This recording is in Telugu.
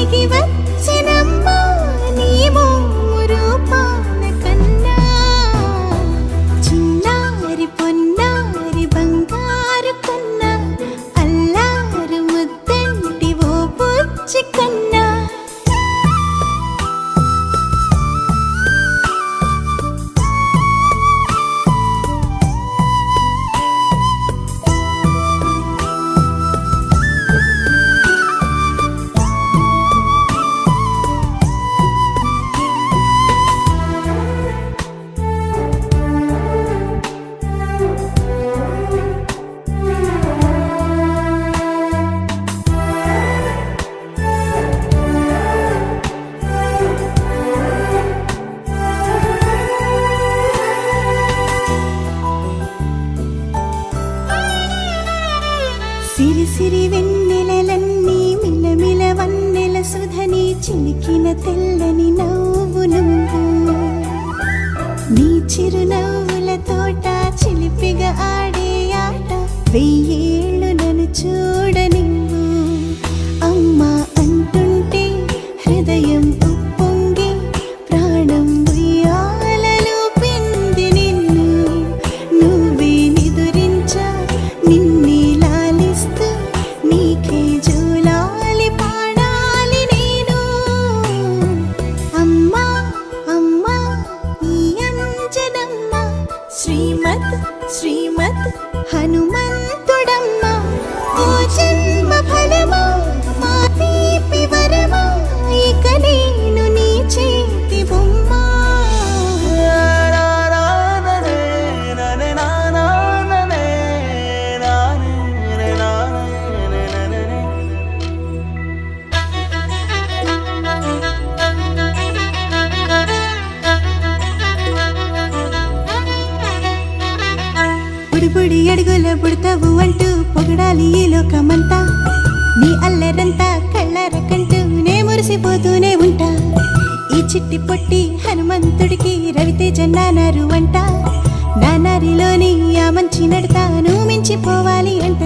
ఒదిగి వచ్చినమ్మా నీ మోము రూపాల కన్నా చిన్నారి పొన్నారి బంగారు కన్నా అల్లారు ముద్దంటి ఓ బుజ్జి కన్నా సిరి సిరి వెన్నెలలన్నీ మిలమిల వన్నెల సుధని చిలికిన తెల్లని నవ్వు నువ్వు నీ చిరునవ్వుల తోట చిలిపిగా ఆడే ఆట వెయ్యేళ్ళు నన్ను చూడ నువ్వు అమ్మా అంటుంటే హృదయం ఉప్పొంగి ప్రాణం ఉయ్యాలలో పిండి నిన్ను నువ్వే నిదురించా నిన్నే లాలిస్తూ నీకే జూలాలి పాడాలి నేను అమ్మా అమ్మా ఈ అంజనమ్మ శ్రీమత్ శ్రీమత్ హనుమంతుడమ్మ ఓ జన్మ ఫలమా మా తీపి వరమా ఇక నేను నీ చేతి బొమ్మ బుడి అడుగుల బుడతావు అంటూ పొగడాలి ఈ లోకమంతా నీ అల్లరంతా కళ్ళారకంటూ నే మురిసిపోతూనే ఉంటా ఈ చిట్టి పొట్టి హనుమంతుడికి రవితేజ నానారు అంట నానారిలోని ఆ మంచి నడతాను మించిపోవాలి అంట